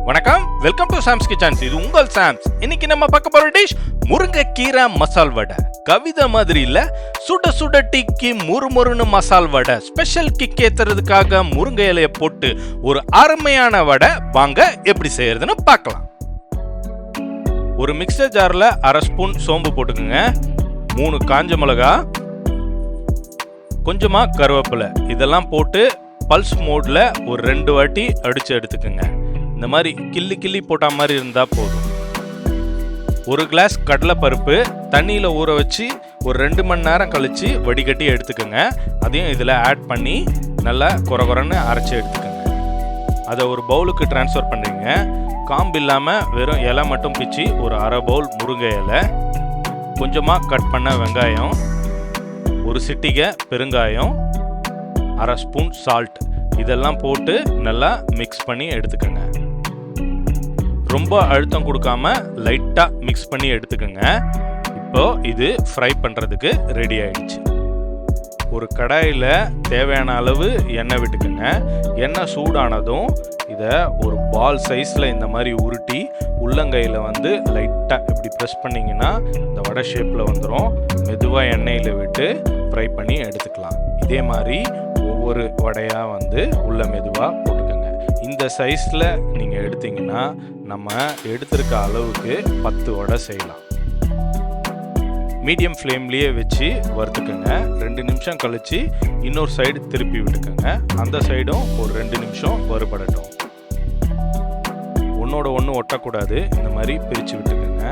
வணக்கம், welcome to Sam's kitchens. இது உங்கள் சாம்ஸ். இன்னைக்கு நம்ம பார்க்க போற டிஷ் முருங்கைக்கீரை மசால் வடை. கவிதை மாதிரி இல்ல, சுட சுட டீக்கு முறுமுறுன்னு மசால் வடை. ஸ்பெஷல் கிக் ஏத்துறதுக்காக முருங்கை இலையை போட்டு ஒரு அருமையான வடை. வாங்க எப்படி செய்யறதுன்னு பார்க்கலாம். ஒரு மிக்சர் ஜார்ல அரை ஸ்பூன் சோம்பு போட்டுக்கோங்க, 3 காஞ்ச மிளகா, கொஞ்சமா கருவேப்பிலை, இதெல்லாம் போட்டு பல்ஸ் மோட்ல ஒரு 2 வாட்டி அடிச்சு எடுத்துக்கோங்க. இந்த மாதிரி கிள்ளி போட்ட மாதிரி இருந்தா போதும். 1 கிளாஸ் கடலைப்பருப்பு தண்ணியில் ஊற வச்சு ஒரு 2 மணி நேரம் கழிச்சு வடிகட்டி எடுத்துக்கோங்க. அதையும் இதில் ஆட் பண்ணி நல்லா குறன்னு அரைச்சி எடுத்துக்கோங்க. அதை ஒரு பவுலுக்கு ட்ரான்ஸ்ஃபர் பண்ணுறீங்க. காம்பு இல்லாமல் வெறும் இலை மட்டும் பிச்சு ஒரு அரை பவுல் முருங்கை இலை, கொஞ்சமாக கட் பண்ண வெங்காயம், ஒரு சிட்டிகை பெருங்காயம், அரை ஸ்பூன் சால்ட், இதெல்லாம் போட்டு நல்லா மிக்ஸ் பண்ணி எடுத்துக்கோங்க. ரொம்ப அழுத்தம் கொடுக்காம லைட்டாக மிக்ஸ் பண்ணி எடுத்துக்கோங்க. இப்போ இது ஃப்ரை பண்ணுறதுக்கு ரெடி ஆயிடுச்சு. ஒரு கடாயில் தேவையான அளவு எண்ணெய் விட்டுக்குங்க. எண்ணெய் சூடானதும் இதை ஒரு பால் சைஸில் இந்த மாதிரி உருட்டி உள்ளங்கையில் வந்து லைட்டாக இப்படி ப்ரெஸ் பண்ணிங்கன்னா இந்த வடை ஷேப்பில் வந்துடும். மெதுவாக எண்ணெயில் விட்டு ஃப்ரை பண்ணி எடுத்துக்கலாம். இதே மாதிரி ஒவ்வொரு வடையாக வந்து உள்ள மெதுவாக போட்டுக்கோங்க. இந்த சைஸில் நீங்கள் எடுத்தீங்கன்னா நம்ம எடுத்திருக்க அளவுக்கு 10 வடை செய்யலாம். மீடியம் ஃப்ளேம்லேயே வச்சு வறுத்துக்கோங்க. 2 நிமிஷம் கழித்து இன்னொரு சைடு திருப்பி விட்டுக்கோங்க. அந்த சைடும் ஒரு 2 நிமிஷம் வறுபடட்டும். ஒன்றோட ஒன்று ஒட்டக்கூடாது, இந்த மாதிரி பிரித்து விட்டுக்கோங்க.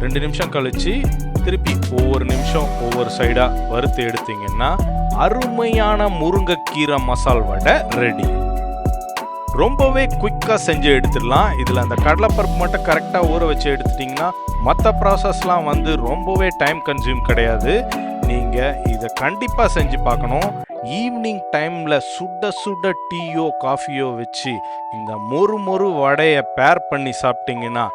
2 நிமிஷம் கழித்து திருப்பி ஒவ்வொரு நிமிஷம் ஒவ்வொரு சைடாக வறுத்து எடுத்தீங்கன்னா அருமையான முருங்கைக்கீரை மசால் வடை ரெடி. ரொம்பவே குயிக்காக செஞ்சு எடுத்துடலாம். இதில் அந்த கடலைப்பருப்பு மட்டும் கரெக்டாக ஊற வச்சு எடுத்துட்டிங்கன்னா மற்ற ப்ராசஸ்லாம் வந்து ரொம்பவே டைம் கன்சியூம் கிடையாது. நீங்கள் இதை கண்டிப்பாக செஞ்சு பார்க்கணும். ஈவினிங் டைமில் சுட சுட டீயோ காஃபியோ வச்சு இந்த மொறு வடையை பேர் பண்ணி சாப்பிட்டீங்கன்னா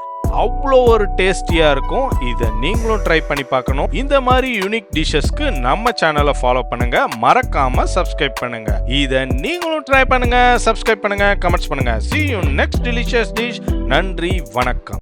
அவ்வளோ ஒரு டேஸ்டியாக இருக்கும். இதை நீங்களும் ட்ரை பண்ணி பார்க்கணும். இந்த மாதிரி யூனிக் டிஷ்ஷஸ்க்கு நம்ம சேனலை ஃபாலோ பண்ணுங்க, மறக்காம சப்ஸ்கிரைப் பண்ணுங்க. இதை நீங்களும் ட்ரை பண்ணுங்க, சப்ஸ்கிரைப் பண்ணுங்க, கமெண்ட்ஸ் பண்ணுங்க. See you next delicious dish. நன்றி, வணக்கம்.